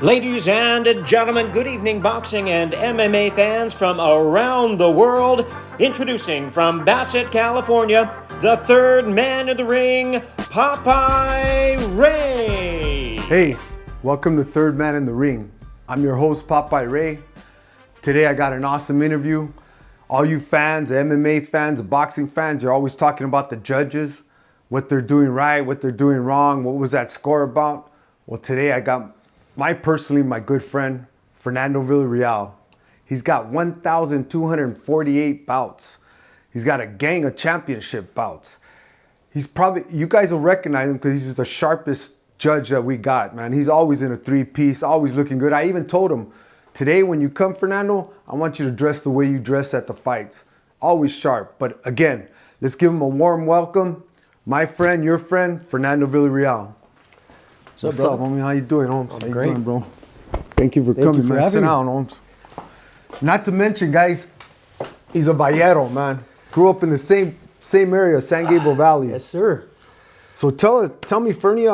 Ladies and gentlemen, good evening, boxing and MMA fans from around the world. Introducing from Bassett, California, the third man in the ring, Popeye Ray. Hey, welcome to Third Man in the Ring. I'm your host, Popeye Ray. Today I got an awesome interview. All you fans, MMA fans, boxing fans, you're always talking about the judges, what they're doing right, what they're doing wrong, what was that score about? Well, today I got my good friend, Fernando Villarreal. He's got 1,248 bouts. He's got a gang of championship bouts. You guys will recognize him because he's the sharpest judge that we got, man. He's always in a three-piece, always looking good. I even told him, today when you come, Fernando, I want you to dress the way you dress at the fights. Always sharp. But again, let's give him a warm welcome. My friend, your friend, Fernando Villarreal. What's up, homie? How you doing, Holmes? How you doing, bro? Thank you for coming, man. Sit down, Holmes. Not to mention, guys, he's a Vallero, man. Grew up in the same area, San Gabriel Valley. Yes, sir. So tell me, Fernie,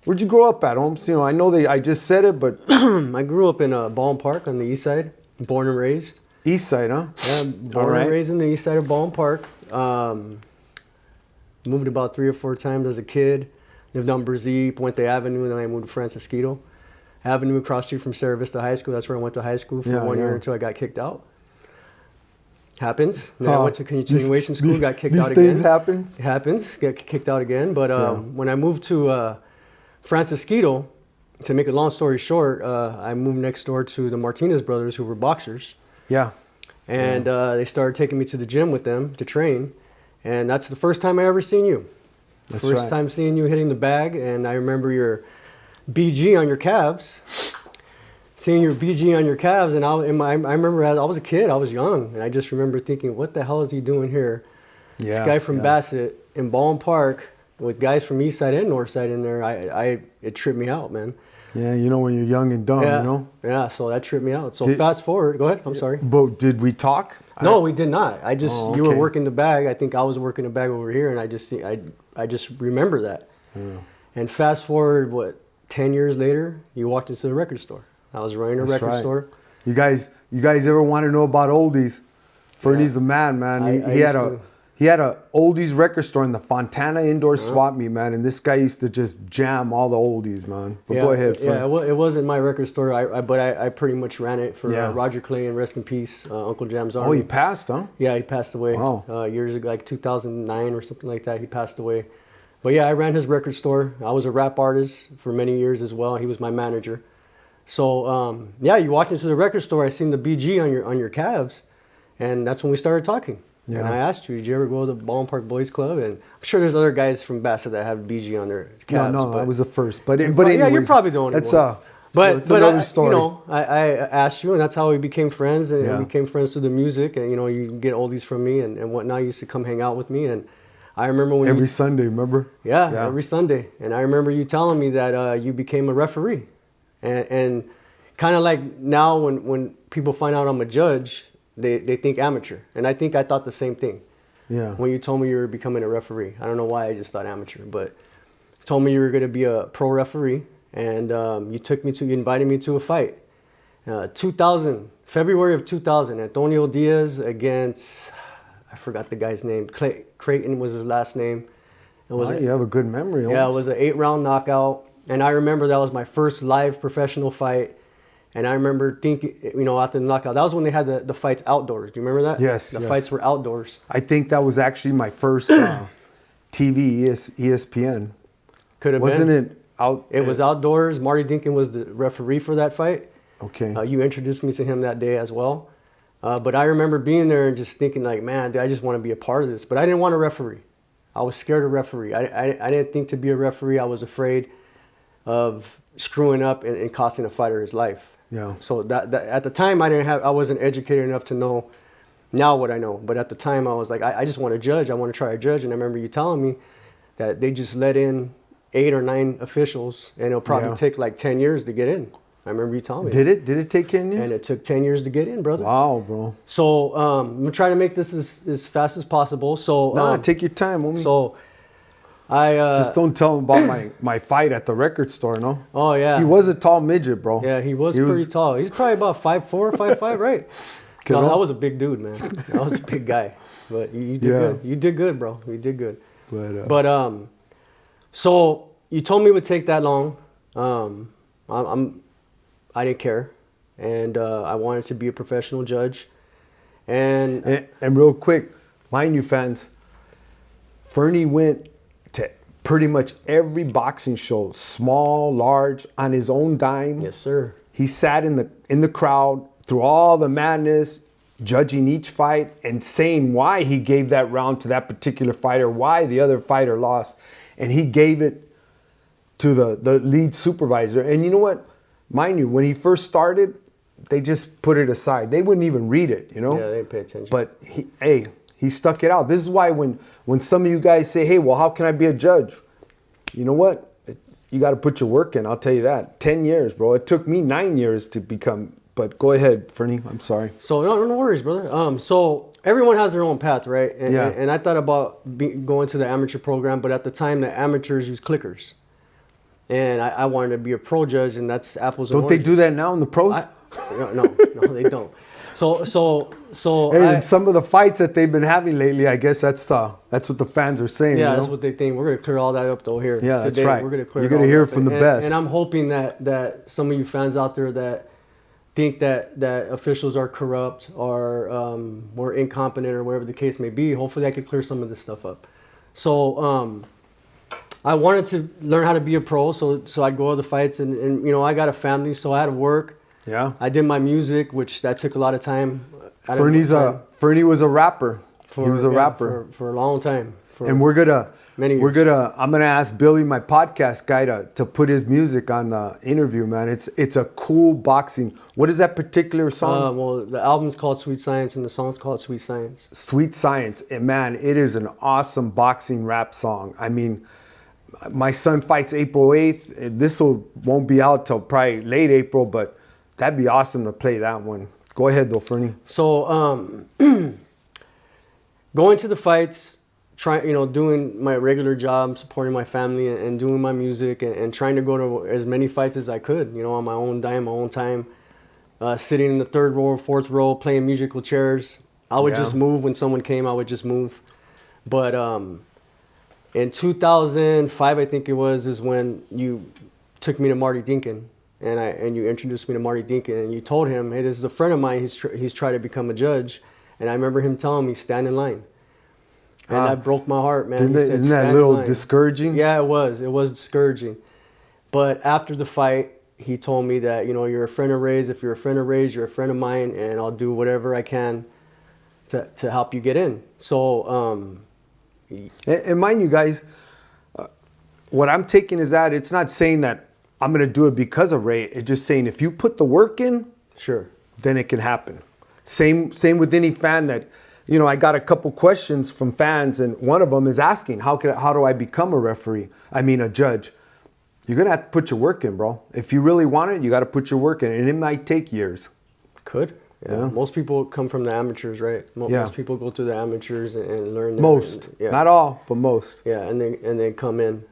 where'd you grow up at, Holmes? You know, I know I just said it, but I grew up in Ballin Park on the east side, born and raised. East side, huh? Yeah, born and raised in the east side of Ballin Park. Moved about 3 or 4 times as a kid. Lived on Brazil, Puente Avenue, and then I moved to Francisquito Avenue across street from Cerro Vista High School. That's where I went to high school for 1 year until I got kicked out. Happens. Then I went to continuation school, got kicked out again. These things happen? It happens, get kicked out again. But when I moved to Francisquito, to make a long story short, I moved next door to the Martinez brothers, who were boxers. Yeah. And they started taking me to the gym with them to train. And that's the first time I ever seen you. First time seeing you hitting the bag, and I remember your BG on your calves. Seeing your BG on your calves, and I remember as I was a kid, I was young, and I just remember thinking, what the hell is he doing here? Yeah, this guy from Bassett in Ballin Park with guys from East Side and North Side in there, it tripped me out, man. Yeah, you know, when you're young and dumb, you know? Yeah, so that tripped me out. So fast forward, go ahead, I'm sorry. But did we talk? No, we did not. You were working the bag. I think I was working the bag over here, and I just remember that. Yeah. And fast forward, 10 years later, you walked into the record store. I was running a record store. You guys ever want to know about oldies? Fernie's the man. He had a oldies record store in the Fontana Indoor Swap Meet, man, and this guy used to just jam all the oldies, man. But go ahead, Fern. Yeah, it wasn't my record store, but I pretty much ran it for Roger Clay, and rest in peace, Uncle Jam's Army. Oh, he passed, huh? Yeah, he passed away years ago, like 2009 or something like that. He passed away. But yeah, I ran his record store. I was a rap artist for many years as well. He was my manager. So you walked into the record store. I seen the BG on your calves, and that's when we started talking. Yeah. And I asked you, did you ever go to the Ballin Park Boys Club? And I'm sure there's other guys from Bassett that have BG on their calves. No, I was the first. But anyways, you're probably the only one. But another story. You know, I asked you, and that's how we became friends. And we became friends through the music. And, you know, you get oldies from me and whatnot. You used to come hang out with me. And I remember when every Sunday, remember? Yeah, every Sunday. And I remember you telling me that you became a referee. And kind of like now when people find out I'm a judge, they think amateur. And I think I thought the same thing. Yeah. When you told me you were becoming a referee. I don't know why I just thought amateur, but you told me you were going to be a pro referee, and you invited me to a fight. 2000, February of 2000, Antonio Diaz against, I forgot the guy's name. Creighton was his last name. You have a good memory. Yeah, it was an 8-round knockout. And I remember that was my first live professional fight. And I remember thinking, you know, after the knockout, that was when they had the fights outdoors. Do you remember that? Yes. The fights were outdoors. I think that was actually my first TV, ESPN. Could have been. Wasn't it out? It was outdoors. Marty Dinkin was the referee for that fight. Okay. You introduced me to him that day as well. But I remember being there and just thinking like, man, dude, I just want to be a part of this. But I didn't want to referee. I was scared to referee. I didn't think to be a referee. I was afraid of screwing up and costing a fighter his life. Yeah. So that at the time I wasn't educated enough to know now what I know. But at the time I was like, I just want to judge. I want to try to judge. And I remember you telling me that they just let in 8 or 9 officials, and it'll probably take like 10 years to get in. I remember you telling me. Did it take 10 years? And it took 10 years to get in, brother. Wow, bro. So I'm gonna try to make this as fast as possible. So take your time, homie. So Just don't tell him about my fight at the record store, no? Oh, yeah. He was a tall midget, bro. Yeah, he was pretty tall. He's probably about 5'4", 5'5", right? No, that was a big dude, man. That was a big guy. But you did good. You did good, bro. You did good. But so you told me it would take that long. I didn't care, and I wanted to be a professional judge. And real quick, mind you, fans, Fernie went to pretty much every boxing show, small, large, on his own dime. Yes, sir. He sat in the crowd through all the madness, judging each fight and saying why he gave that round to that particular fighter, why the other fighter lost. And he gave it to the lead supervisor. And you know what? Mind you, when he first started, they just put it aside. They wouldn't even read it, you know? Yeah, they didn't pay attention. But he stuck it out. This is why when some of you guys say, hey, well, how can I be a judge? You know what? You got to put your work in. I'll tell you that. 10 years, bro. It took me 9 years to become. But go ahead, Fernie. I'm sorry. So no worries, brother. So everyone has their own path, right? And I thought about going to the amateur program, but at the time, the amateurs use clickers. And I wanted to be a pro judge, and that's apples and oranges. Don't they do that now in the pros? No, they don't. So and some of the fights that they've been having lately, I guess that's what the fans are saying. Yeah, you know? that's what they think. We're gonna clear all that up though here. Yeah, today. that's right. We're gonna clear. You're gonna hear it from the best. And I'm hoping that some of you fans out there that think that officials are corrupt or more incompetent or whatever the case may be, hopefully I could clear some of this stuff up. So I wanted to learn how to be a pro, so I'd go to the fights, and you know, I got a family, so I had to work. Yeah. I did my music, which that took a lot of time. Fernie was a rapper. He was a rapper for a long time. And many years. I'm gonna ask Billy, my podcast guy, to put his music on the interview, man. It's a cool boxing. What is that particular song? Well, the album's called Sweet Science, and the song's called Sweet Science. Sweet Science, and man, it is an awesome boxing rap song. I mean, my son fights April 8th. This won't be out till probably late April, but that'd be awesome to play that one. Go ahead, though, Fernie. So, going to the fights, doing my regular job, supporting my family, and doing my music, and trying to go to as many fights as I could, on my own dime, my own time. Sitting in the third row or fourth row, playing musical chairs. I would just move when someone came. I would just move. But in 2005, I think it was, is when you took me to Marty Dinkin. And you introduced me to Marty Dinkin, and you told him, hey, this is a friend of mine. He's tried to become a judge. And I remember him telling me, stand in line. And that broke my heart, man. Isn't that a little discouraging? Yeah, it was. It was discouraging. But after the fight, he told me that, you're a friend of Ray's. If you're a friend of Ray's, you're a friend of mine, and I'll do whatever I can to help you get in. So, and mind you guys, what I'm taking is that it's not saying that I'm going to do it because of Ray. It's just saying if you put the work in, sure, then it can happen. Same with any fan that, I got a couple questions from fans, and one of them is asking, how do I become a judge? You're going to have to put your work in, bro. If you really want it, you got to put your work in, and it might take years. Could. Yeah. Most people come from the amateurs, right? Most people go to the amateurs and learn. Most, not all, but most. Yeah, and then come in.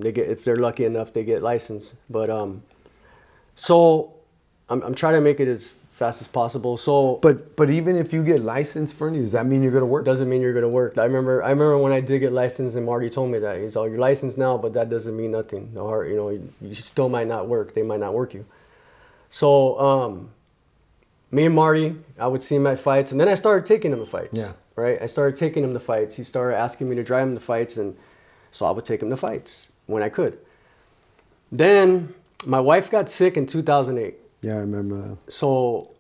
They get, if they're lucky enough, they get licensed. But so I'm trying to make it as fast as possible. So, but even if you get licensed, Fernie, does that mean you're gonna work? Doesn't mean you're gonna work. I remember when I did get licensed, and Marty told me that he's all, you're licensed now, but that doesn't mean nothing. You still might not work. They might not work you. So me and Marty, I would see him at fights, and then I started taking him to fights. Yeah. Right? I started taking him to fights. He started asking me to drive him to fights, and so I would take him to fights when I could. Then my wife got sick in 2008. Yeah, I remember that. So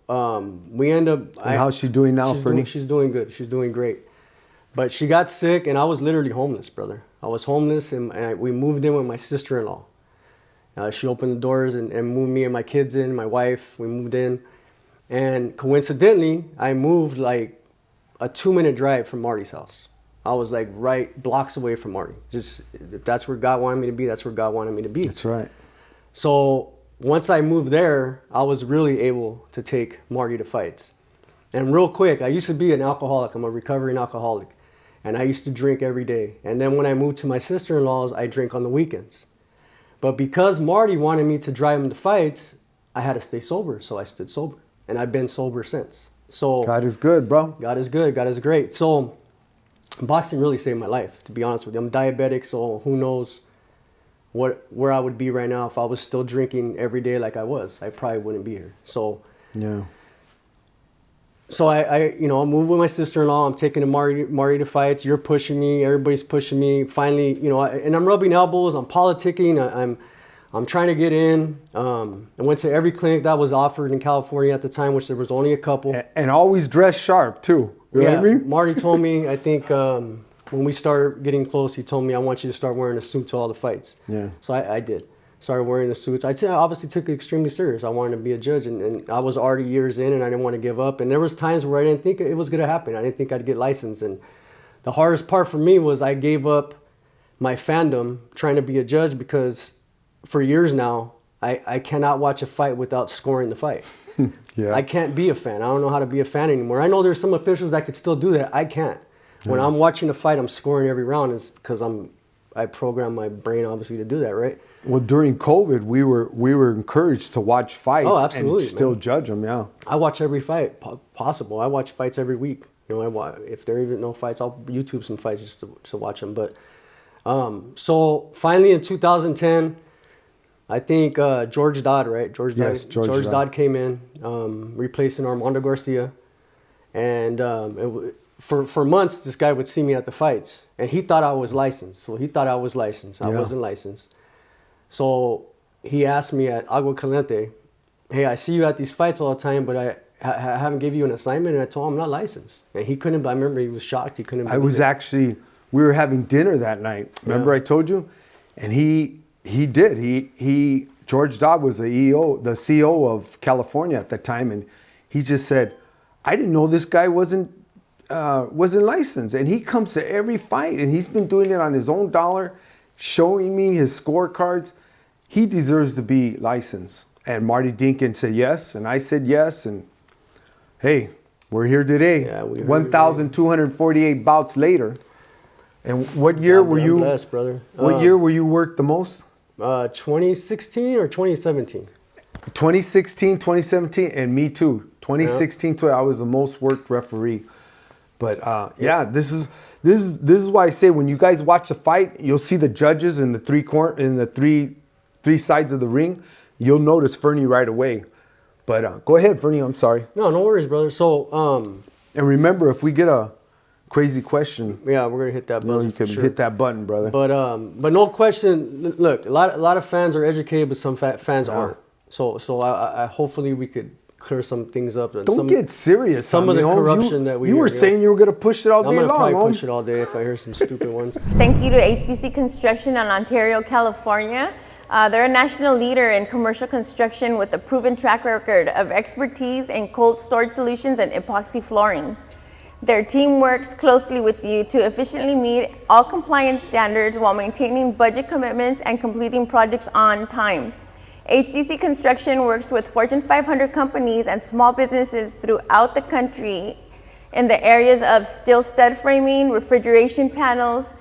we end up... And how's she doing now, Fernie? She's doing good. She's doing great. But she got sick, and I was literally homeless, brother. I was homeless, and we moved in with my sister-in-law. She opened the doors and moved me and my kids in, my wife. We moved in. And coincidentally, I moved like a 2-minute drive from Marty's house. I was like right blocks away from Marty. Just, if that's where God wanted me to be, that's where God wanted me to be. That's right. So once I moved there, I was really able to take Marty to fights. And real quick, I used to be an alcoholic. I'm a recovering alcoholic. And I used to drink every day. And then when I moved to my sister-in-law's, I drink on the weekends. But because Marty wanted me to drive him to fights, I had to stay sober. So I stood sober. And I've been sober since. So God is good, bro. God is good. God is great. So boxing really saved my life, to be honest with you. I'm diabetic, so who knows where I would be right now if I was still drinking every day like I was. I probably wouldn't be here. So yeah. So I moved with my sister-in-law. I'm taking Marty to fights. You're pushing me. Everybody's pushing me. Finally, and I'm rubbing elbows. I'm politicking. I'm trying to get in. I went to every clinic that was offered in California at the time, which there was only a couple. And always dress sharp too. You know what I mean? Marty told me, I think when we started getting close, he told me, I want you to start wearing a suit to all the fights. Yeah. So I did. Started wearing the suits. I obviously took it extremely serious. I wanted to be a judge, and I was already years in, and I didn't want to give up. And there was times where I didn't think it was going to happen. I didn't think I'd get licensed. And the hardest part for me was I gave up my fandom trying to be a judge because for years now, I cannot watch a fight without scoring the fight. Yeah. I can't be a fan. I don't know how to be a fan anymore. I know there's some officials that could still do that. I can't. When I'm watching a fight, I'm scoring every round. It's because I program my brain obviously to do that, right? Well, during COVID, we were encouraged to watch fights and still judge them. Yeah, I watch every fight possible. I watch fights every week. If there are even no fights, I'll YouTube some fights just to watch them. But so finally in 2010, I think George Dodd, right? George Dodd came in, replacing Armando Garcia, and for months, this guy would see me at the fights, and he thought I was licensed. So he thought I was licensed. I wasn't licensed. So he asked me at Agua Caliente, hey, I see you at these fights all the time, but I haven't given you an assignment. And I told him I'm not licensed. And he couldn't, I remember he was shocked. He couldn't believe it. We were having dinner that night. Remember I told you? And he did. George Dodd was the CEO of California at the time. And he just said, I didn't know this guy wasn't licensed. And he comes to every fight, and he's been doing it on his own dollar, showing me his scorecards. He deserves to be licensed. And Marty Dinkin said yes, and I said yes, and hey, we're here today. Yeah, 1,248 bouts later. And what year were you? Blessed, brother. What year were you worked the most? 2016 or 2017. 2016, 2017, and me too. 2016, I was the most worked referee. But this is why I say when you guys watch the fight, you'll see the judges in the three sides of the ring. You'll notice Fernie right away. But go ahead, Fernie. I'm sorry. No worries, brother. So and remember, if we get a crazy question, we're gonna hit that button. You can hit that button, brother. But no question. Look, a lot of fans are educated, but some fans aren't. So I hopefully we could clear some things up. Don't get serious. Some of the corruption that you were saying you were going to push it all day long. I'm going to probably push it all day if I hear some stupid ones. Thank you to HDC Construction in Ontario, California. They're a national leader in commercial construction with a proven track record of expertise in cold storage solutions and epoxy flooring. Their team works closely with you to efficiently meet all compliance standards while maintaining budget commitments and completing projects on time. HDC Construction works with Fortune 500 companies and small businesses throughout the country in the areas of steel stud framing, refrigeration panels,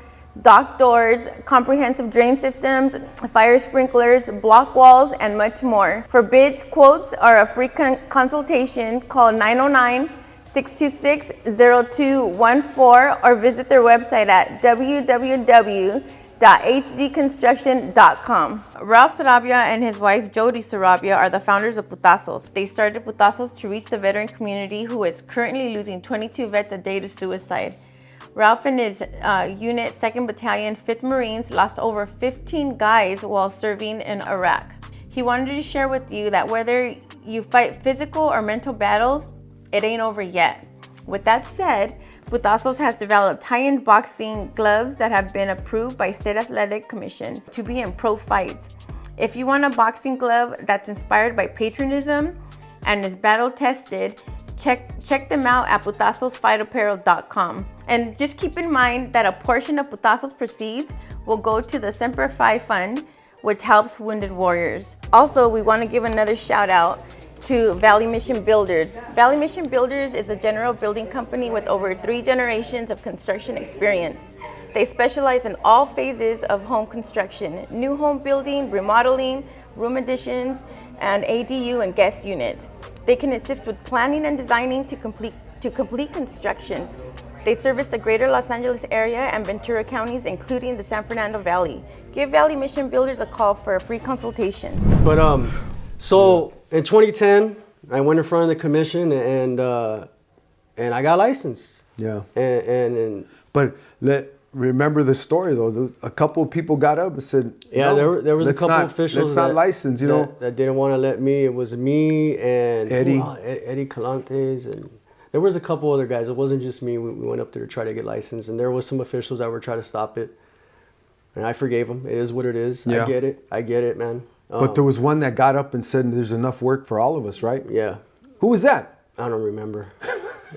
dock doors, comprehensive drain systems, fire sprinklers, block walls, and much more. For bids, quotes, or a free consultation, call 909-626-0214 or visit their website at www.hdconstruction.com. Ralph Sarabia and his wife Jody Sarabia are the founders of Putazos. They started Putazos to reach the veteran community who is currently losing 22 vets a day to suicide. Ralph and his unit, 2nd Battalion, 5th Marines, lost over 15 guys while serving in Iraq. He wanted to share with you that whether you fight physical or mental battles, it ain't over yet. With that said, Putazos has developed high-end boxing gloves that have been approved by State Athletic Commission to be in pro fights. If you want a boxing glove that's inspired by patriotism and is battle-tested, check them out at putazosfightapparel.com. And just keep in mind that a portion of Putazos proceeds will go to the Semper Fi Fund, which helps wounded warriors. Also, we want to give another shout out. to Valley Mission Builders. Valley Mission Builders is a general building company with over 3 generations of construction experience. They specialize in all phases of home construction, new home building, remodeling, room additions, and ADU and guest units. They can assist with planning and designing to complete construction. They service the greater Los Angeles area and Ventura counties, including the San Fernando Valley. Give Valley Mission Builders a call for a free consultation. But so in 2010, I went in front of the commission and I got licensed. Yeah. But remember the story though. A couple of people got up and said, yeah, no, there was a couple of officials that license, that didn't want to let me. It was me and Eddie Calantes, and there was a couple other guys. It wasn't just me. We went up there to try to get licensed, and there was some officials that were trying to stop it, and I forgave them. It is what it is. Yeah. I get it, man. But there was one that got up and said, "There's enough work for all of us," right? Yeah. Who was that? I don't remember.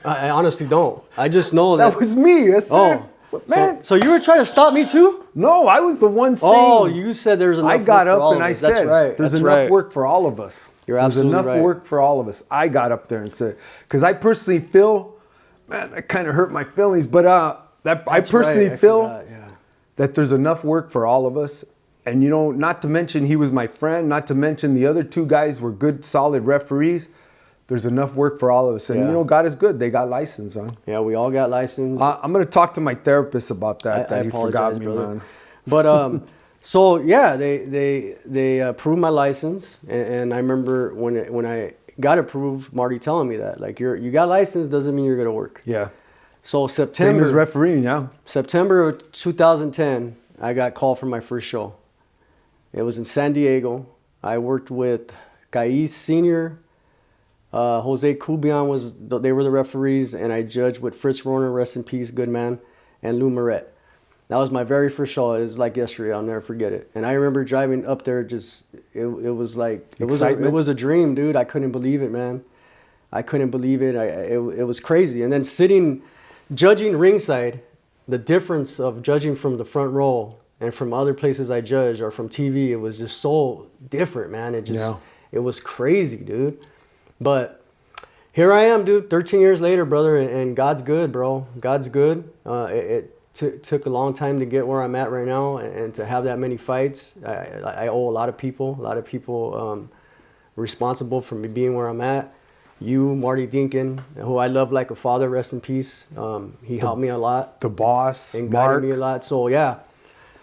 I honestly don't. I just know that was me. That's it. Man. So you were trying to stop me too? No, I was the one saying. Oh, you said there's enough. I got work for up all and of I us. said, That's right. "There's That's enough right. work for all of us." You're absolutely right. There's enough work for all of us. I got up there and said, because I personally feel, man, that kind of hurt my feelings, but I personally feel that there's enough work for all of us. And not to mention he was my friend, not to mention the other 2 guys were good, solid referees. There's enough work for all of us. And God is good. They got licensed, huh? Yeah, we all got licensed. I'm going to talk to my therapist about that. He forgot me, brother. man. But so yeah, they approved my license, and I remember when I got approved, Marty telling me that, like, you got licensed doesn't mean you're gonna work. Yeah. So September. Same as refereeing, yeah. September of 2010, I got called for my first show. It was in San Diego. I worked with Caiz Senior, Jose Cubian they were the referees, and I judged with Fritz Rohner, rest in peace, good man, and Lou Moret. That was my very first show. It was like yesterday. I'll never forget it. And I remember driving up there. It was like it was a dream, dude. I couldn't believe it, man. I couldn't believe it. It was crazy. And then judging ringside, the difference of judging from the front row and from other places I judged or from TV, it was just so different, man. It was crazy, dude. But here I am, dude. 13 years later, brother, and God's good, bro. God's good. It took a long time to get where I'm at right now, and to have that many fights. I owe a lot of people responsible for me being where I'm at. You, Marty Dinkin, who I love like a father, rest in peace. He helped me a lot. The boss, and Mark. guided me a lot. So yeah.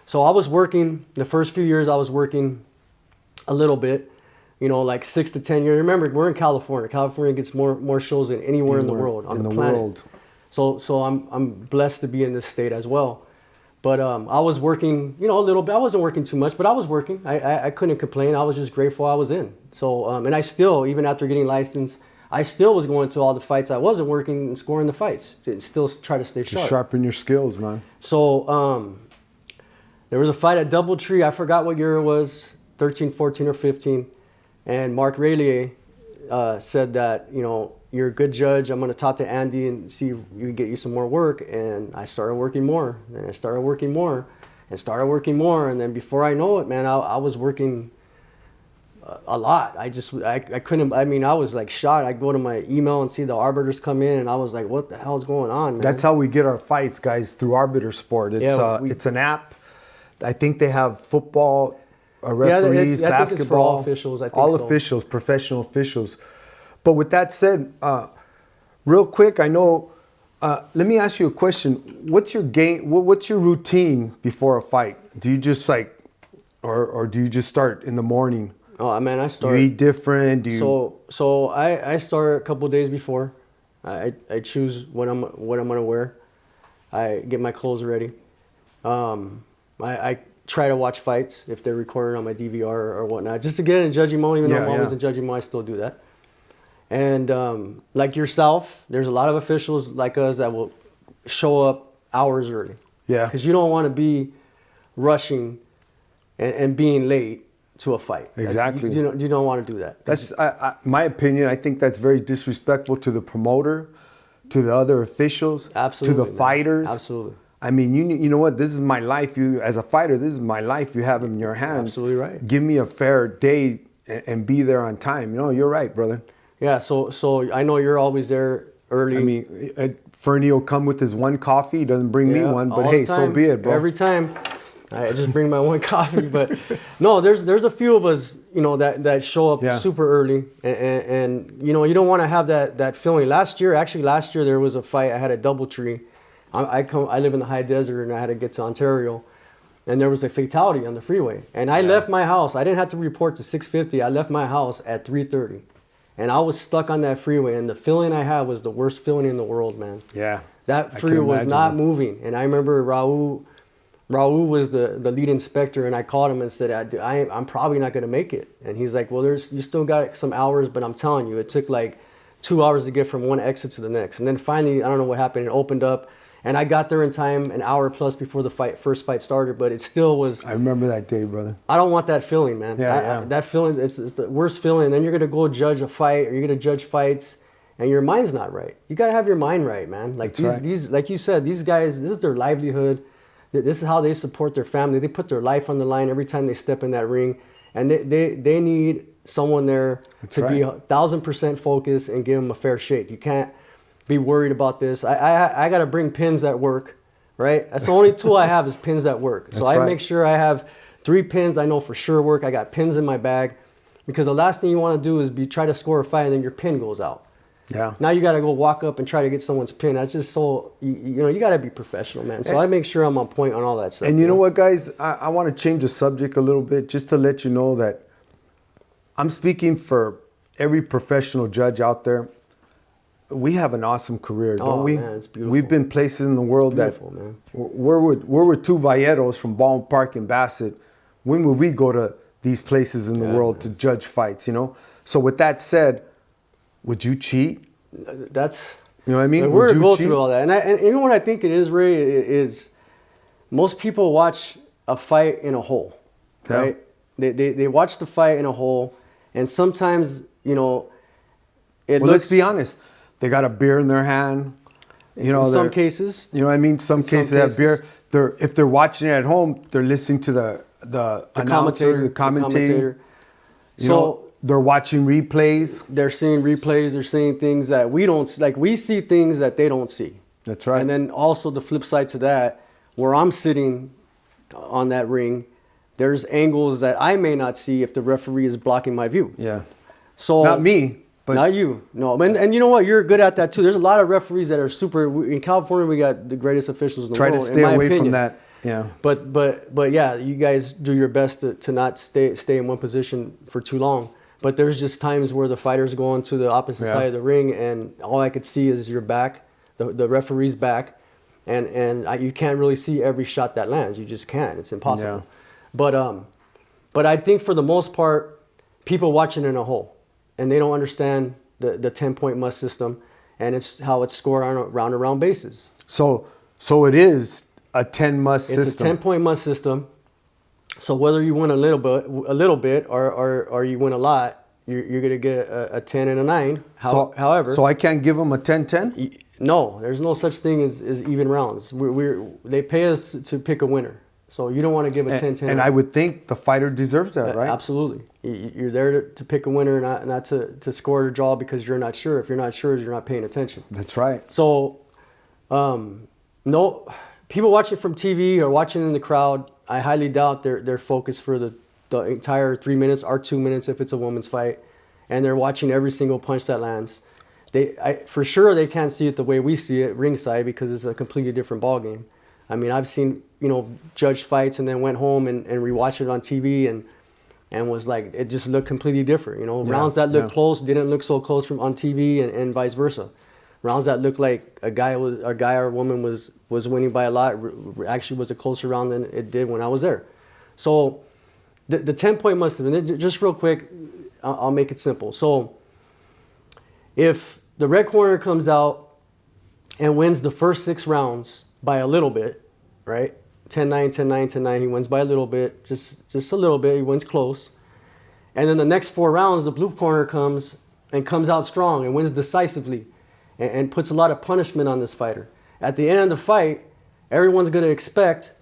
So I was working, the first few years I was working a little bit, like 6 to 10 years. Remember, we're in California. California gets more shows than anywhere in the world, on the planet. So I'm blessed to be in this state as well. But I was working, a little bit. I wasn't working too much, but I was working. I couldn't complain. I was just grateful I was in. So, and I still, even after getting licensed, I still was going to all the fights I wasn't working and scoring the fights. To still try to stay sharp. Sharpen your skills, man. So there was a fight at Doubletree. I forgot what year it was, 13, 14, or 15. And Mark Raylier said that, you're a good judge. I'm going to talk to Andy and see if we can get you some more work. And I started working more. And I started working more. And then before I know it, man, I was working a lot. I couldn't, I was like shocked. I go to my email and see the arbiters come in, and I was like, what the hell's going on, man? That's how we get our fights, guys, through Arbiter Sport. It's an app. I think they have football referees, basketball. I think it's for all officials. Officials, professional officials. But with that said, real quick, I know, let me ask you a question. What's your game? What's your routine before a fight? Do you just or do you just start in the morning? Oh man, I start. You eat different? So I start a couple days before. I choose what I'm gonna wear. I get my clothes ready. I try to watch fights if they're recorded on my DVR or whatnot, just to get in judging mode. Even though I'm always in judging mode, I still do that. And like yourself, there's a lot of officials like us that will show up hours early. Yeah. Because you don't want to be rushing and being late to a fight. Exactly. You don't want to do that. That's my opinion. I think that's very disrespectful to the promoter, to the other officials, absolutely, to the fighters. Absolutely. I mean, you know what? This is my life. As a fighter, this is my life. You have it in your hands. Absolutely right. Give me a fair day and be there on time. You're right, brother. Yeah, so I know you're always there early. I mean, Fernie will come with his one coffee. He doesn't bring me one, but hey, so be it, bro. Every time. I just bring my one coffee, but no, there's a few of us, you know, that show up super early, and you know, you don't want to have that feeling. Last year there was a fight. I had a DoubleTree. I live in the high desert, and I had to get to Ontario, and there was a fatality on the freeway. And I left my house. I didn't have to report to 6:50. I left my house at 3:30, and I was stuck on that freeway. And the feeling I had was the worst feeling in the world, man. Yeah, that freeway was not moving. And I remember Raul was the lead inspector, and I called him and said, I'm probably not going to make it. And he's like, well, you still got some hours, but I'm telling you, it took like 2 hours to get from one exit to the next. And then finally, I don't know what happened, it opened up, and I got there in time, an hour plus before the first fight started, but it still was... I remember that day, brother. I don't want that feeling, man. That feeling, it's the worst feeling. And then you're going to go judge a fight, or you're going to judge fights, and your mind's not right. You got to have your mind right, man. Like these, like you said, these guys, this is their livelihood. This is how they support their family. They put their life on the line every time they step in that ring. And they need someone there to be 1,000% focused and give them a fair shake. You can't be worried about this. I got to bring pins at work, right? That's the only tool I have is pins at work. So I make sure I have 3 pins I know for sure work. I got pins in my bag, because the last thing you want to do is try to score a fight and then your pin goes out. Yeah. Now you got to go walk up and try to get someone's pin. That's just so, you know, you got to be professional, man. So I make sure I'm on point on all that stuff. And you know what, guys? I want to change the subject a little bit just to let you know that I'm speaking for every professional judge out there. We have an awesome career, don't we? Man, it's beautiful. We've been places in the world man. Where would two Valleros from Baldwin Park and Bassett, when would we go to these places in the world to judge fights, you know? So with that said, would you cheat? That's, you know what I mean? Like, we're going to go through all that. And you know what I think it is, Ray, is most people watch a fight in a hole, right? They watch the fight in a hole, and sometimes, you know, let's be honest. They got a beer in their hand. You know, in some cases. You know what I mean? Some cases they have beer. If they're watching it at home, they're listening to the announcer, the commentator. You know, they're watching replays. They're seeing replays. They're seeing things that we don't, like we see things that they don't see. That's right. And then also the flip side to that, where I'm sitting on that ring, there's angles that I may not see if the referee is blocking my view. Yeah. So not me. But not you. No. And you know what? You're good at that too. There's a lot of referees that are super. In California, we got the greatest officials in the world. Try to stay away from that. Yeah. But yeah, you guys do your best to not stay in one position for too long. But there's just times where the fighter's going to the opposite side of the ring, and all I could see is your back, the referee's back, and you can't really see every shot that lands. You just can't. It's impossible. Yeah. But I think for the most part, people watching in a hole, and they don't understand the 10-point must system, and it's how it's scored on round basis. So it is a 10 must system. It's a 10-point must system. So whether you win a little bit, or you win a lot, you're gonna get a 10 and a 9. However, so I can't give them a 10-10? No, there's no such thing as even rounds. They pay us to pick a winner. So you don't want to give a 10-10. And I would think the fighter deserves that, right? Absolutely. You're there to pick a winner, not to score or draw because you're not sure. If you're not sure, you're not paying attention. That's right. So, no, people watching from TV or watching in the crowd, I highly doubt they're focused for the entire 3 minutes or 2 minutes if it's a women's fight, and they're watching every single punch that lands. For sure they can't see it the way we see it ringside because it's a completely different ball game. I mean, I've seen, you know, judged fights and then went home and rewatched it on TV and was like, it just looked completely different. You know, rounds that looked close didn't look so close on TV and vice versa. Rounds that looked like a guy or a woman was winning by a lot actually was a closer round than it did when I was there. So the 10-point must have been, just real quick, I'll make it simple. So if the red corner comes out and wins the first 6 rounds by a little bit, right? 10-9, 10-9, 10-9, he wins by a little bit, just a little bit, he wins close. And then the next 4 rounds, the blue corner comes out strong and wins decisively and puts a lot of punishment on this fighter. At the end of the fight, everyone's going to expect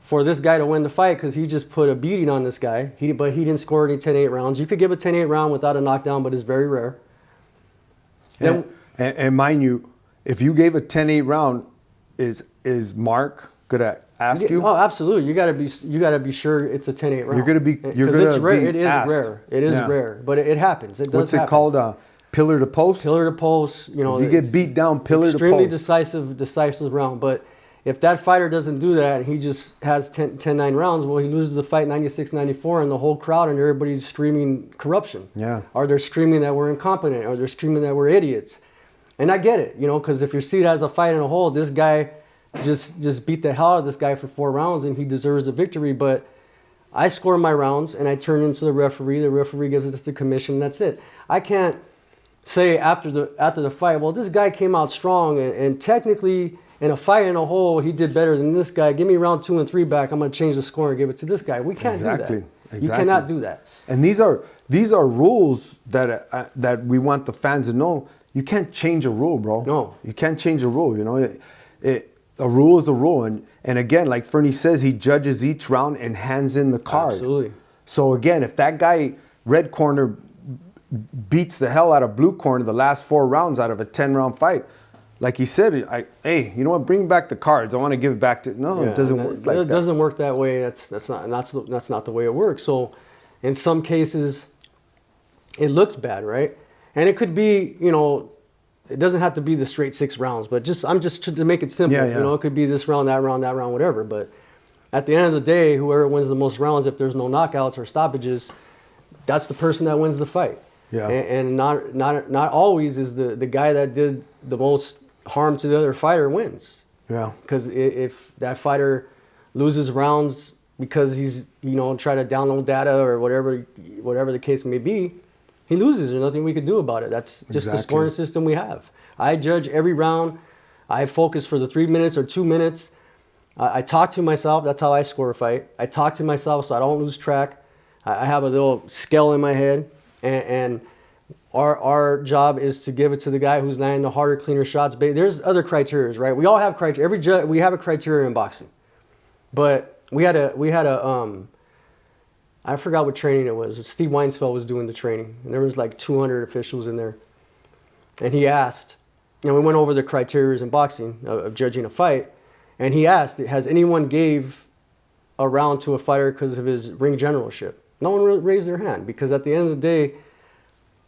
for this guy to win the fight because he just put a beating on this guy, but he didn't score any 10-8 rounds. You could give a 10-8 round without a knockdown, but it's very rare. And mind you, if you gave a 10-8 round, is Mark gonna ask you? Oh, absolutely. You gotta be sure it's a 10-8 round. You're gonna be. It's rare. It is asked. rare. It is rare, but it happens. It does. What's it called? Pillar to post. Pillar to post. You know, if you get beat down, pillar to post. Extremely decisive round. But if that fighter doesn't do that, he just has 10-9 rounds. Well, he loses the fight 96-94, and the whole crowd and everybody's screaming corruption. Yeah. Or they're screaming that we're incompetent, or they're screaming that we're idiots. And I get it, you know, because if you see it as a fight in a whole, this guy just beat the hell out of this guy for 4 rounds, and he deserves a victory. But I score my rounds, and I turn into the referee. The referee gives it to the commission. That's it. I can't say after the fight, well, this guy came out strong, and technically in a fight in a whole, he did better than this guy. Give me round 2 and 3 back. I'm going to change the score and give it to this guy. We can't do that. Exactly. You cannot do that. And these are rules that we want the fans to know. You can't change a rule, bro. No. You can't change a rule. You know, a rule is a rule. And again, like Fernie says, he judges each round and hands in the card. Absolutely. So again, if that guy, red corner, beats the hell out of blue corner the last 4 rounds out of a 10-round fight, like he said, hey, you know what? Bring back the cards. I want to give it back to. No, it doesn't work like that. It doesn't work that way. That's not the way it works. So, in some cases, it looks bad, right? And it could be, you know, it doesn't have to be the straight 6 rounds, but I'm just to make it simple. Yeah. You know, it could be this round, that round, whatever. But at the end of the day, whoever wins the most rounds, if there's no knockouts or stoppages, that's the person that wins the fight. Yeah. And not always is the guy that did the most harm to the other fighter wins. Yeah. Because if that fighter loses rounds because he's, you know, try to download data or whatever the case may be, he loses. There's nothing we could do about it. That's just the scoring system we have. I judge every round. I focus for the 3 minutes or 2 minutes. I talk to myself. That's how I score a fight. I talk to myself so I don't lose track. I have a little scale in my head, and our job is to give it to the guy who's landing the harder, cleaner shots. There's other criteria, right? We all have criteria. We have a criteria in boxing, but we had a I forgot what training it was. Steve Weinsfeld was doing the training, and there was like 200 officials in there, and he asked, and we went over the criteria in boxing of judging a fight, and he asked, has anyone gave a round to a fighter because of his ring generalship? No one raised their hand, because at the end of the day,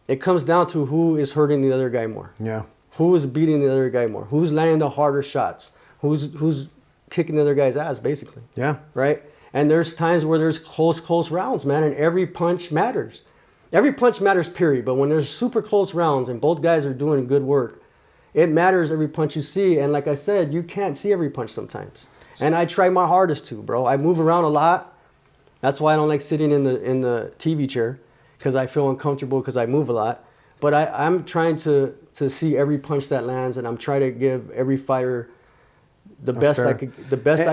it comes down to who is hurting the other guy more. Yeah. Who is beating the other guy more? Who's landing the harder shots? Who's kicking the other guy's ass, basically? Yeah. Right? And there's times where there's close rounds, man, and every punch matters. Every punch matters, period. But when there's super close rounds and both guys are doing good work, it matters every punch you see. And like I said, you can't see every punch sometimes. And I try my hardest to, bro. I move around a lot. That's why I don't like sitting in the TV chair, because I feel uncomfortable because I move a lot. But I'm trying to see every punch that lands, and I'm trying to give every fighter the best I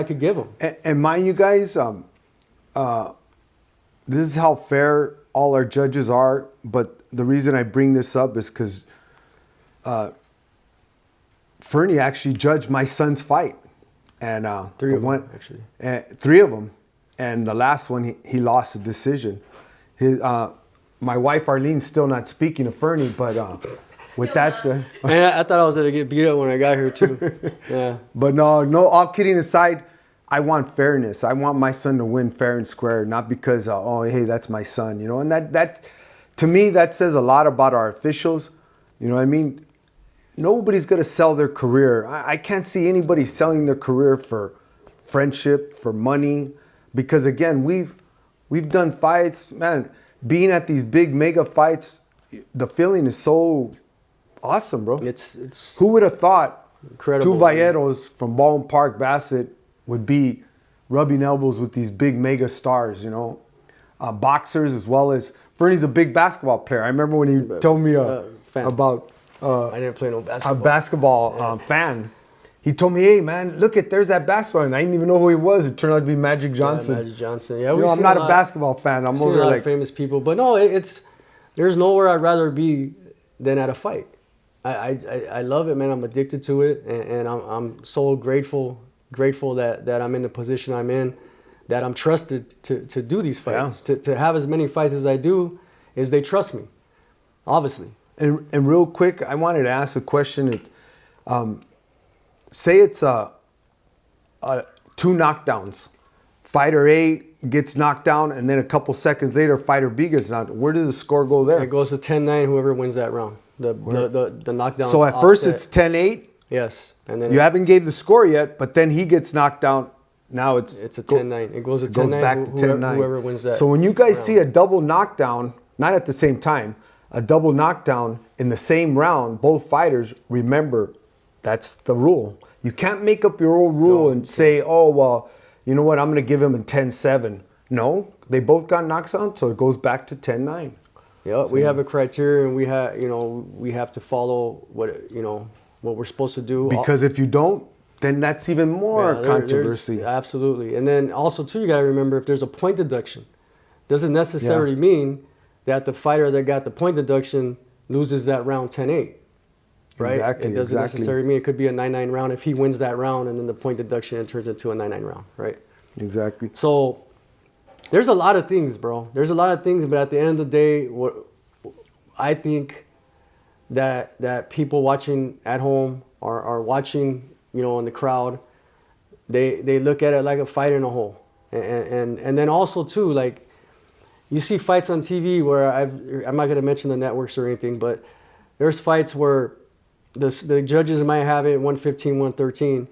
could give them. And mind you guys, this is how fair all our judges are. But the reason I bring this up is because Fernie actually judged my son's fight, and three of them actually. 3 of them, and the last one he lost a decision. My wife Arlene's still not speaking to Fernie, but with that said, I thought I was gonna get beat up when I got here too. Yeah. But no. All kidding aside, I want fairness. I want my son to win fair and square, not because hey, that's my son, you know. And that to me, that says a lot about our officials. You know what I mean? Nobody's gonna sell their career. I can't see anybody selling their career for friendship, for money, because again, we've done fights, man. Being at these big mega fights, the feeling is so awesome, bro. It's who would have thought incredible. 2 Valleros from Baldwin Park, Bassett would be rubbing elbows with these big mega stars, you know, boxers as well as Fernie's a big basketball player. I remember when he told me about I didn't play no basketball. A basketball fan. He told me, hey man, there's that basketball, and I didn't even know who he was. It turned out to be Magic Johnson. Yeah, Magic Johnson. Yeah, I'm not a basketball fan. I'm over a lot like of famous people, but no, there's nowhere I'd rather be than at a fight. I love it, man. I'm addicted to it, and I'm so grateful that I'm in the position I'm in, that I'm trusted to do these fights, to have as many fights as I do, is they trust me, obviously. And real quick, I wanted to ask a question. Say it's two knockdowns. Fighter A gets knocked down, and then a couple seconds later, Fighter B gets knocked. Where did the score go there? It goes to 10-9, whoever wins that round. The knockdown. So at first it's 10-8? Yes. And then you haven't gave the score yet, but then he gets knocked down. Now it's a 10-9. It goes to 10-9. Goes back to 10-9. Whoever wins that. So when you guys see a double knockdown, not at the same time, a double knockdown in the same round, both fighters, remember, that's the rule. You can't make up your own rule and say, oh, well, you know what, I'm going to give him a 10-7. No, they both got knocked out, so it goes back to 10-9. Yeah, we have a criteria, and we have to follow what we're supposed to do. Because if you don't, then that's even more controversy. Absolutely. And then also, too, you got to remember, if there's a point deduction, doesn't necessarily mean that the fighter that got the point deduction loses that round 10-8. Right? Exactly. It doesn't necessarily mean it could be a 9-9 round if he wins that round, and then the point deduction, it turns into a 9-9 round, right? Exactly. So there's a lot of things, bro. There's a lot of things, but at the end of the day, what I think that people watching at home are watching, in the crowd, they look at it like a fight in a hole. And then also too, like, you see fights on TV where I'm not going to mention the networks or anything, but there's fights where the judges might have it 115, 113,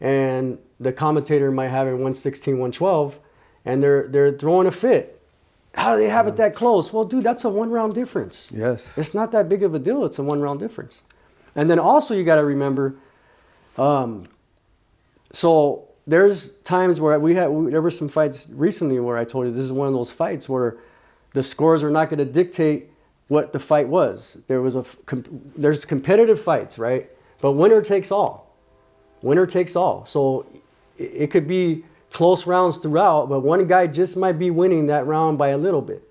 and the commentator might have it 116, 112, and they're throwing a fit. How do they have it that close? Well, dude, that's a 1 round difference. Yes. It's not that big of a deal. It's a 1 round difference. And then also you got to remember, so there's times where there were some fights recently where I told you this is one of those fights where the scores are not going to dictate what the fight was. There's competitive fights, right? But winner takes all. Winner takes all. So it could be close rounds throughout, but one guy just might be winning that round by a little bit.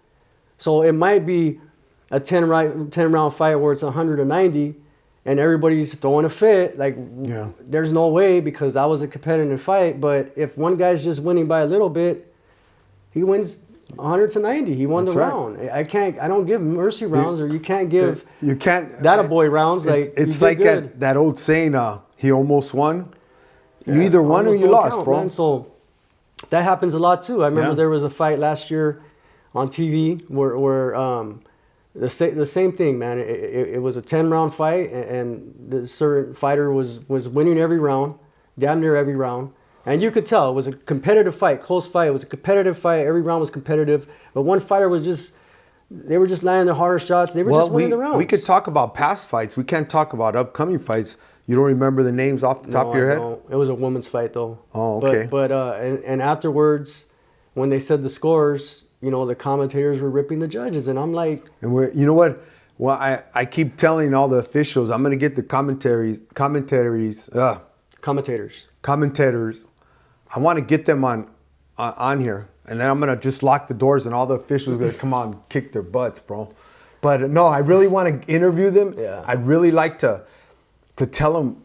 So it might be a 10 round fight where it's 190 and everybody's throwing a fit. Like, there's no way, because that was a competitive fight. But if one guy's just winning by a little bit, he wins 100-90. He won the round. I don't give mercy rounds, or you can't give that a boy rounds. It's like that old saying, he almost won. You either won or you lost, bro. Man. So that happens a lot too. I remember there was a fight last year on TV where the same thing, man. It was a 10-round fight, and the certain fighter was winning every round, damn near every round. And you could tell it was a competitive fight, close fight. It was a competitive fight. Every round was competitive. But one fighter were just landing the harder shots. They were just winning the rounds. We could talk about past fights. We can't talk about upcoming fights. You don't remember the names off the top of your head? No, it was a woman's fight, though. Oh, okay. But and afterwards, when they said the scores, the commentators were ripping the judges. And I'm like... And you know what? Well, I keep telling all the officials, I'm going to get the commentators. I want to get them on here, and then I'm gonna just lock the doors, and all the officials are gonna come out and kick their butts, bro. But no, I really want to interview them. Yeah. I'd really like to tell them,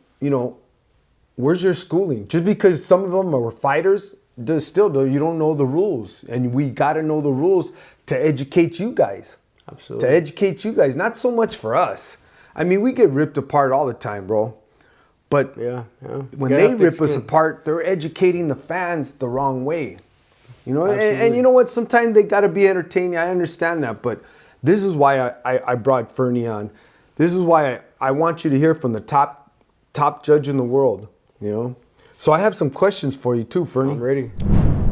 where's your schooling? Just because some of them are fighters, you don't know the rules, and we got to know the rules to educate you guys. Absolutely. To educate you guys, not so much for us. I mean, we get ripped apart all the time, bro. But when they rip us apart, they're educating the fans the wrong way. And you know what? Sometimes they got to be entertaining. I understand that. But this is why I brought Fernie on. This is why I want you to hear from the top judge in the world. So I have some questions for you too, Fernie. I'm ready.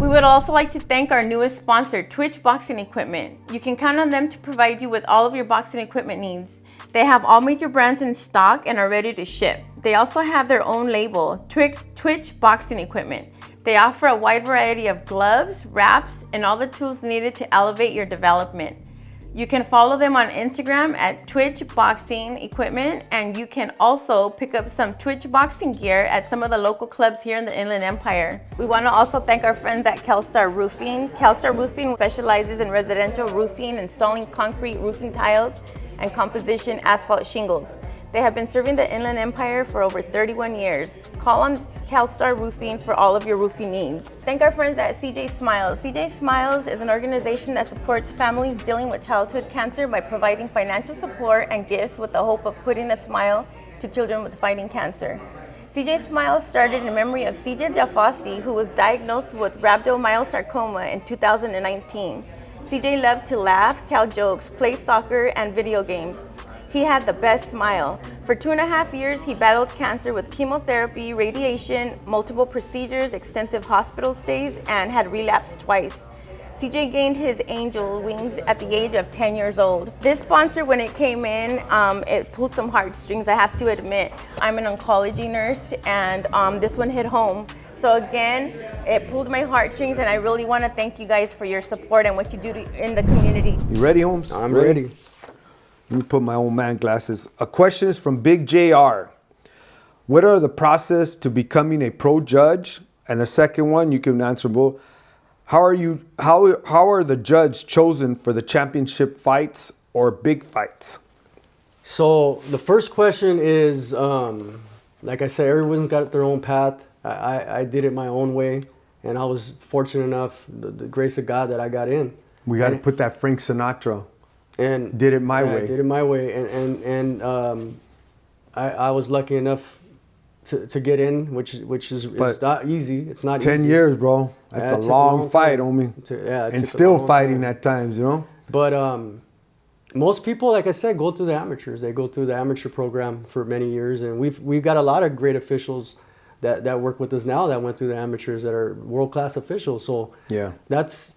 We would also like to thank our newest sponsor, Twitch Boxing Equipment. You can count on them to provide you with all of your boxing equipment needs. They have all major brands in stock and are ready to ship. They also have their own label, Twitch Boxing Equipment. They offer a wide variety of gloves, wraps, and all the tools needed to elevate your development. You can follow them on Instagram at Twitch Boxing Equipment, and you can also pick up some Twitch boxing gear at some of the local clubs here in the Inland Empire. We want to also thank our friends at Kelstar Roofing. Kelstar Roofing specializes in residential roofing, installing concrete roofing tiles, and composition asphalt shingles. They have been serving the Inland Empire for over 31 years. Call on CalStar Roofing for all of your roofing needs. Thank our friends at CJ Smiles. CJ Smiles is an organization that supports families dealing with childhood cancer by providing financial support and gifts with the hope of putting a smile to children with fighting cancer. CJ Smiles started in memory of CJ Delfossi, who was diagnosed with rhabdomyosarcoma in 2019. CJ loved to laugh, tell jokes, play soccer, and video games. He had the best smile. For 2.5 years, he battled cancer with chemotherapy, radiation, multiple procedures, extensive hospital stays, and had relapsed twice. CJ gained his angel wings at the age of 10 years old. This sponsor, when it came in, it pulled some heartstrings, I have to admit. I'm an oncology nurse, and this one hit home. So again, it pulled my heartstrings, and I really want to thank you guys for your support and what you do in the community. You ready, Holmes? I'm ready. Let me put my old man glasses. A question is from Big JR. What are the process to becoming a pro judge? And the second one, you can answer both. How are the judges chosen for the championship fights or big fights? So the first question is, like I said, everyone's got their own path. I did it my own way, and I was fortunate enough, the grace of God, that I got in. We got to put that Frank Sinatra. And did it my way. I did it my way, and I was lucky enough to get in, which is not easy. It's not 10 easy. years, bro. That's a long fight, homie. And still fighting at times, you know. But most people, like I said, go through the amateurs. They go through the amateur program for many years, and we've got a lot of great officials that work with us now that went through the amateurs that are world-class officials. So yeah, that's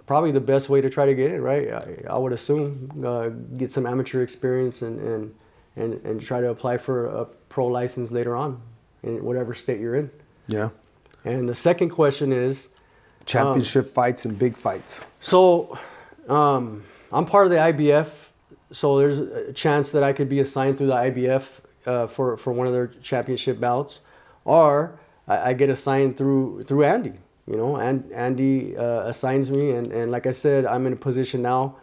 probably the best way to try to get it, right? I would assume get some amateur experience and try to apply for a pro license later on in whatever state you're in. Yeah. And the second question is championship fights and big fights. So I'm part of the IBF, so there's a chance that I could be assigned through the IBF for one of their championship bouts, or I get assigned through Andy. You know, and Andy assigns me, and like I said, I'm in a position now.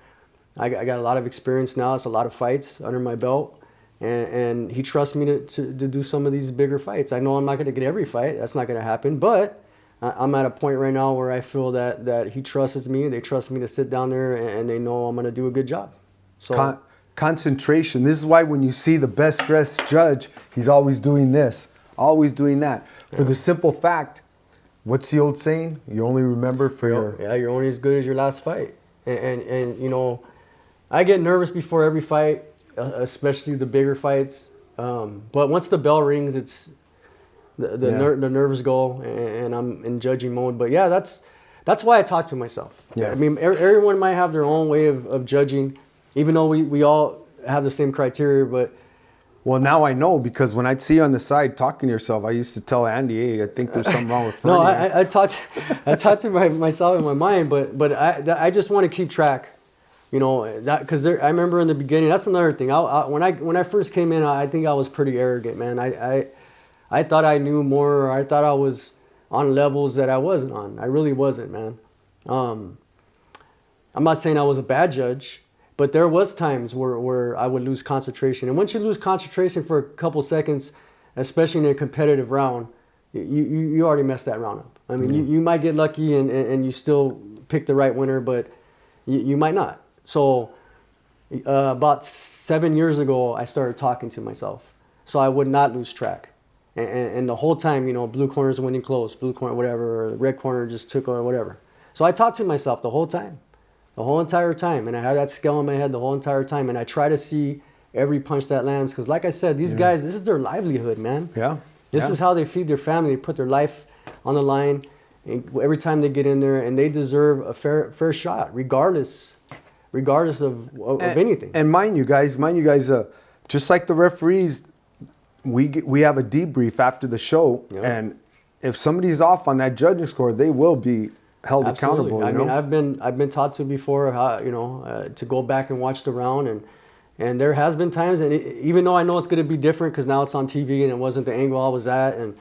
I got a lot of experience now. It's a lot of fights under my belt, and he trusts me to do some of these bigger fights. I know I'm not going to get every fight. That's not going to happen, but I'm at a point right now where I feel that he trusts me. They trust me to sit down there, and they know I'm going to do a good job. So concentration. This is why when you see the best dressed judge, he's always doing this, always doing that. Yeah. For the simple fact, what's the old saying? You only remember for you're only as good as your last fight. And you know, I get nervous before every fight, especially the bigger fights. But once the bell rings, it's the nerves go, and I'm in judging mode. But yeah, that's why I talk to myself. Yeah. I mean, everyone might have their own way of judging, even though we all have the same criteria. But well, now I know, because when I'd see you on the side talking to yourself, I used to tell Andy, "Hey, I think there's something wrong with Fernie." No, I talked to myself in my mind, but I just want to keep track, you know, that because I remember in the beginning. That's another thing. When I first came in, I think I was pretty arrogant, man. I thought I knew more. Or I thought I was on levels that I wasn't on. I really wasn't, man. I'm not saying I was a bad judge. But there was times where I would lose concentration. And once you lose concentration for a couple seconds, especially in a competitive round, you already messed that round up. I mean, you might get lucky and you still pick the right winner, but you might not. So about 7 years ago, I started talking to myself, so I would not lose track. And the whole time, you know, blue corner's winning close, blue corner, whatever, or the red corner just took or whatever. So I talked to myself the whole time. The whole entire time, and I have that scale in my head the whole entire time, and I try to see every punch that lands, because like I said, these guys, this is their livelihood, man. Yeah. This is how they feed their family. They put their life on the line every time they get in there, and they deserve a fair shot, regardless of anything. And mind you guys, just like the referees, we have a debrief after the show, and if somebody's off on that judging score, they will be held accountable. I mean, I've been taught to before how, you know, to go back and watch the round, and there has been times, and even though I know it's going to be different because now it's on TV and it wasn't the angle I was at, and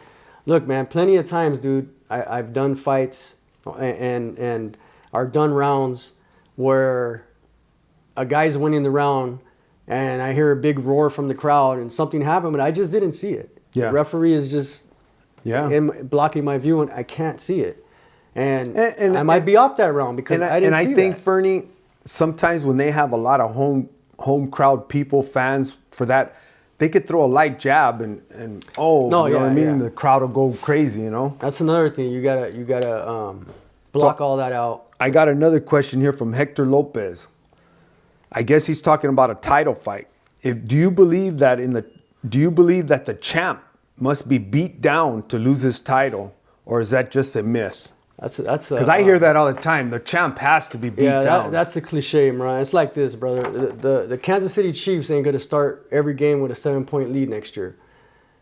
look, man, plenty of times, dude, I've done fights and are done rounds where a guy's winning the round and I hear a big roar from the crowd and something happened, but I just didn't see it. Yeah. The referee is just blocking my view and I can't see it. And I might be off that round because I didn't see that. And I think, Fernie, sometimes when they have a lot of home crowd people, fans for that, they could throw a light jab and you know what I mean? The crowd will go crazy, you know? That's another thing. You gotta block all that out. I got another question here from Hector Lopez. I guess he's talking about a title fight. Do you believe that the champ must be beat down to lose his title, or is that just a myth? That's because I hear that all the time. The champ has to be beat down. That's a cliche, Mariah. It's like this, brother. The Kansas City Chiefs ain't gonna start every game with a 7-point lead next year,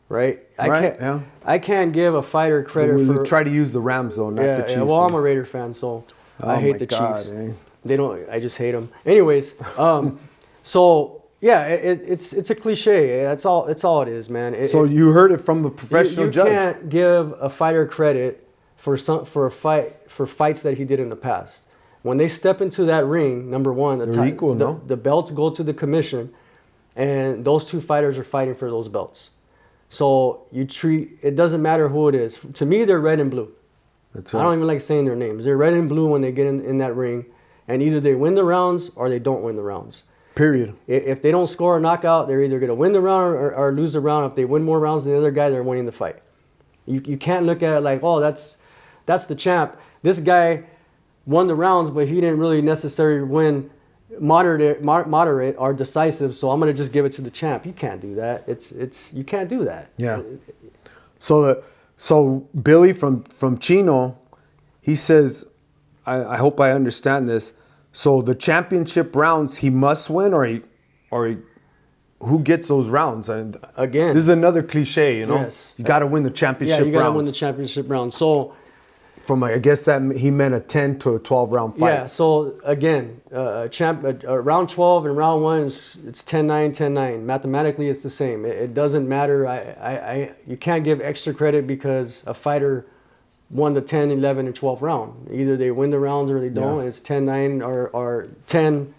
right? I can't give a fighter credit for. Try to use the Rams though, not the Chiefs. Yeah, well, I'm a Raider fan, so I hate the Chiefs. They don't. I just hate them. Anyways, so yeah, it's a cliche. That's all. It's all it is, man. So you heard it from the professional judge. You can't give a fighter credit for fights that he did in the past. When they step into that ring, number one, the belts go to the commission, and those two fighters are fighting for those belts. So it doesn't matter who it is. To me, they're red and blue. That's right. I don't even like saying their names. They're red and blue when they get in that ring, and either they win the rounds or they don't win the rounds. Period. If they don't score a knockout, they're either going to win the round or lose the round. If they win more rounds than the other guy, they're winning the fight. You can't look at it like, oh, that's the champ. This guy won the rounds, but he didn't really necessarily win moderate or decisive, so I'm going to just give it to the champ. You can't do that. You can't do that. Yeah. So Billy from Chino, he says, I hope I understand this. So the championship rounds he must win, or who gets those rounds? And again, this is another cliche, you know. Yes. You got to win the championship rounds. Yeah, you got to win the championship round. So I guess that he meant a 10 to a 12 round fight. Yeah. So again, round 12 and round 1 it's 10-9, 10-9. Mathematically, it's the same. It doesn't matter. You can't give extra credit because a fighter won the 10, 11, and 12 round. Either they win the rounds or they don't. Yeah. It's 10-9 or 10,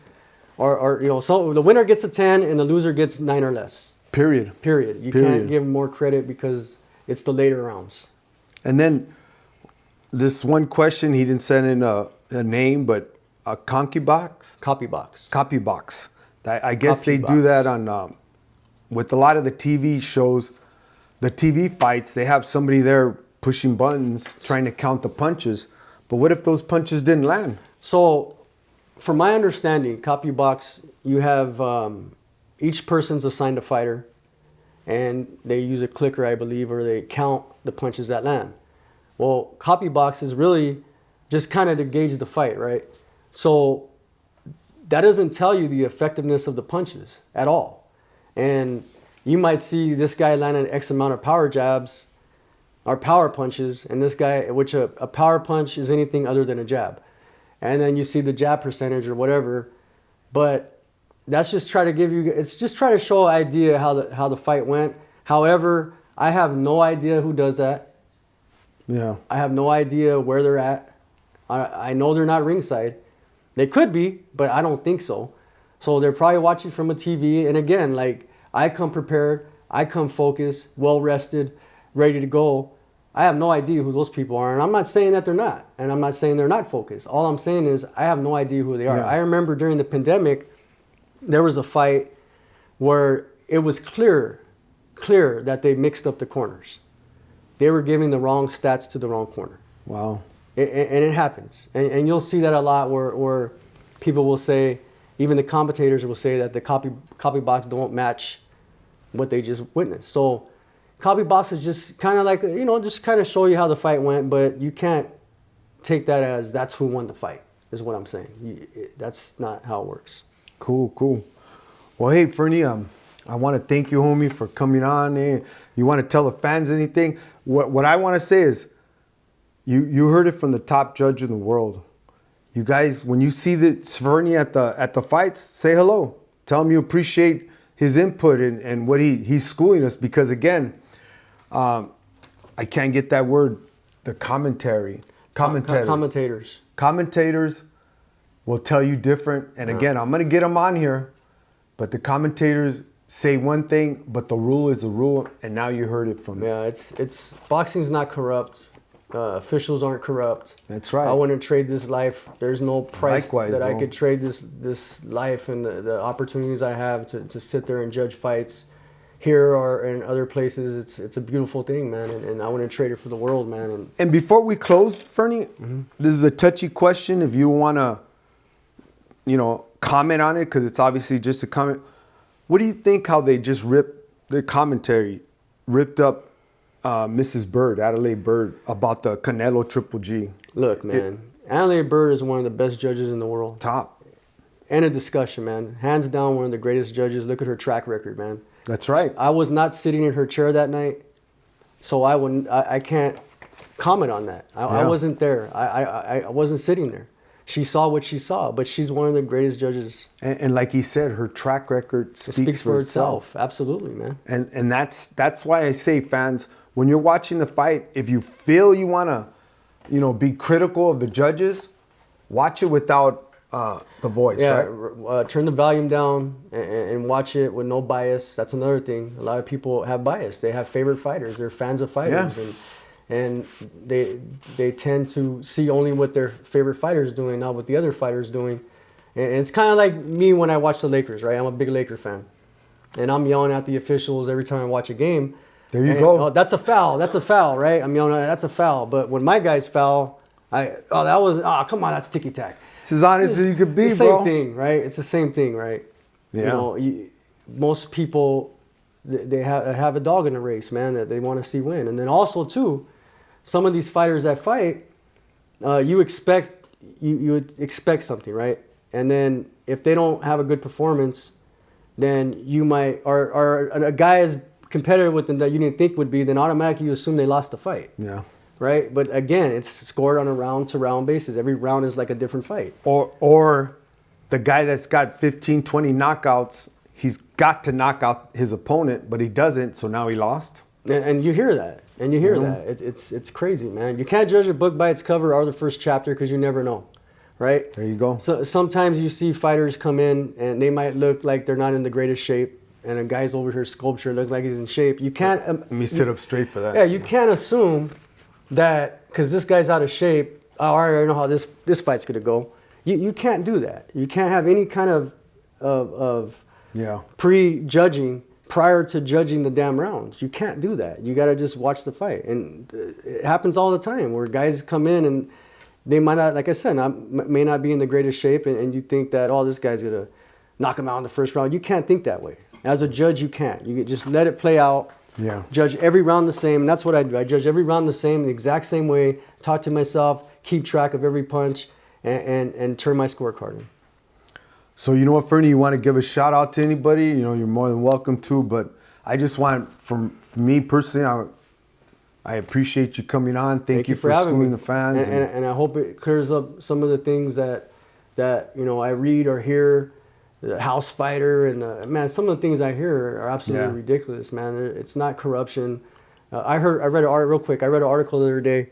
or you know. So the winner gets a 10 and the loser gets 9 or less. Period. You can't give more credit because it's the later rounds. And then this one question, he didn't send in a name, but a Copy box. I guess they do that on with a lot of the TV shows, the TV fights. They have somebody there pushing buttons, trying to count the punches. But what if those punches didn't land? So, from my understanding, Copy box, you have each person's assigned a fighter, and they use a clicker, I believe, or they count the punches that land. Well, Copy box is really just kind of to gauge the fight, right? So that doesn't tell you the effectiveness of the punches at all. And you might see this guy landing X amount of power jabs or power punches, and this guy, which a power punch is anything other than a jab. And then you see the jab percentage or whatever. But that's just try to show an idea how the fight went. However, I have no idea who does that. Yeah. I have no idea where they're at. I know they're not ringside. They could be, but I don't think so. So they're probably watching from a TV. And again, like, I come prepared, I come focused, well rested, ready to go. I have no idea who those people are. And I'm not saying that they're not. And I'm not saying they're not focused. All I'm saying is I have no idea who they are. Yeah. I remember during the pandemic, there was a fight where it was clear that they mixed up the corners. They were giving the wrong stats to the wrong corner. Wow. And it happens. And you'll see that a lot where people will say, even the commentators will say that the copy box don't match what they just witnessed. So copy box is just kind of like, you know, just kind of show you how the fight went, but you can't take that as that's who won the fight, is what I'm saying. That's not how it works. Cool. Well, hey, Fernie, I want to thank you, homie, for coming on. You want to tell the fans anything? What I want to say is, you heard it from the top judge in the world. You guys, when you see Fernie at the fights, say hello. Tell him you appreciate his input and what he's schooling us, because again, I can't get that word. The commentators will tell you different. And again, I'm gonna get him on here but the commentators say one thing, but the rule is the rule, and now you heard it from Yeah, it's boxing's not corrupt. Officials aren't corrupt. That's right. I wouldn't trade this life. There's no price Likewise, that I bro. could trade this life and the opportunities I have to sit there and judge fights here or in other places. It's a beautiful thing, man, and I wouldn't trade it for the world, man. And before we close, Fernie, this is a touchy question. If you want to, comment on it, because it's obviously just a comment. What do you think how they just ripped up Mrs. Bird, Adelaide Bird, about the Canelo Triple G? Look, man, Adelaide Bird is one of the best judges in the world. Top. And a discussion, man. Hands down, one of the greatest judges. Look at her track record, man. That's right. I was not sitting in her chair that night, so I can't comment on that. I wasn't there. I wasn't sitting there. She saw what she saw, but she's one of the greatest judges. And like he said, her track record speaks for itself. Absolutely, man. And that's why I say, fans, when you're watching the fight, if you feel you want to, be critical of the judges, watch it without the voice, right? Turn the volume down and watch it with no bias. That's another thing. A lot of people have bias. They have favorite fighters. They're fans of fighters. Yeah. And they tend to see only what their favorite fighter is doing, not what the other fighter is doing. And it's kind of like me when I watch the Lakers, right? I'm a big Laker fan. And I'm yelling at the officials every time I watch a game. There you go. Oh, that's a foul. That's a foul, right? I'm yelling, that's a foul. But when my guys foul, come on, that's ticky-tack. It's as honest as you could be, it's the bro. same thing, right? It's the same thing, right? Yeah. Most people, they have a dog in the race, man, that they want to see win. And then also, too, some of these fighters that fight, you would expect something, right? And then if they don't have a good performance, then you might, or a guy is competitive with them that you didn't think would be, then automatically you assume they lost the fight. Yeah. Right? But again, it's scored on a round-to-round basis. Every round is like a different fight. Or the guy that's got 15, 20 knockouts, he's got to knock out his opponent, but he doesn't, so now he lost. And you hear that. And you hear that. It's crazy, man. You can't judge a book by its cover or the first chapter because you never know. Right? There you go. So sometimes you see fighters come in and they might look like they're not in the greatest shape, and a guy's over here sculpture looks like he's in shape. You can't. Let me sit up straight for that. Yeah, you can't assume that because this guy's out of shape. Oh, I already know how this fight's gonna go. You can't do that. You can't have any kind of prejudging prior to judging the damn rounds. You can't do that. You gotta just watch the fight, and it happens all the time where guys come in and they might not, like I said, may not be in the greatest shape, and you think that, oh, this guy's gonna knock him out in the first round. You can't think that way. As a judge, you can't. You just let it play out. Yeah. Judge every round the same, and that's what I do. I judge every round the same, the exact same way. Talk to myself, keep track of every punch, and turn my scorecard in. So you know what, Fernie, you want to give a shout out to anybody? You're more than welcome to. But I just want, for me personally, I appreciate you coming on. Thank you for schooling the fans. And I hope it clears up some of the things that I read or hear. The house fighter and man, some of the things I hear are absolutely ridiculous, man. It's not corruption. I read an article real quick. I read an article the other day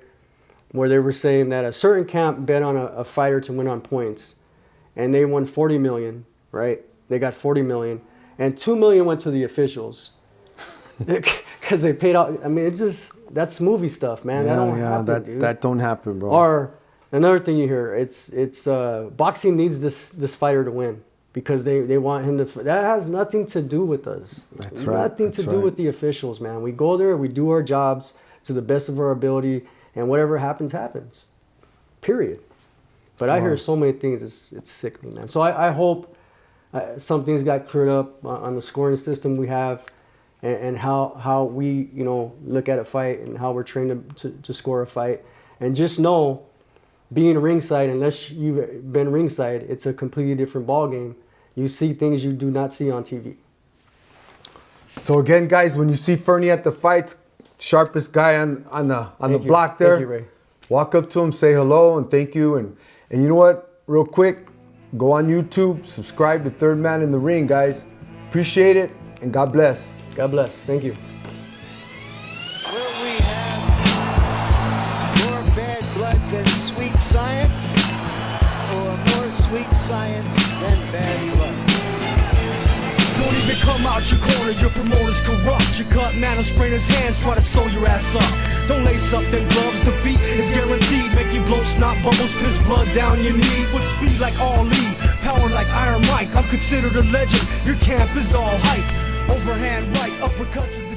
where they were saying that a certain camp bet on a fighter to win on points, and they won 40 million. Right? They got 40 million, and 2 million went to the officials because they paid out. I mean, that's movie stuff, man. That don't happen, dude. That don't happen, bro. Or another thing you hear, it's boxing needs this fighter to win. Because they want him to. That has nothing to do with us. That's right. Nothing to do with the officials, man. We go there, we do our jobs to the best of our ability, and whatever happens, happens. Period. But I hear so many things. It's sickening, man. So I hope some things got cleared up on the scoring system we have, and how we look at a fight and how we're trained to score a fight, and just know. Being ringside, unless you've been ringside, it's a completely different ball game. You see things you do not see on TV. So again, guys, when you see Fernie at the fights, sharpest guy on the block there. Thank you, Ray. Walk up to him, say hello, and thank you. And you know what? Real quick, go on YouTube, subscribe to Third Man in the Ring, guys. Appreciate it, and God bless. God bless. Thank you. Will we have more bad blood than sweet science, or more sweet science than bad blood? come out your corner, your promoter's corrupt. Your cut man will sprain his hands, try to sew your ass up. Don't lace up them gloves, defeat is guaranteed. Make you blow snot bubbles, piss blood down your knee. Foot speed like Ali, power like Iron Mike. I'm considered a legend, your camp is all hype. Overhand right, uppercuts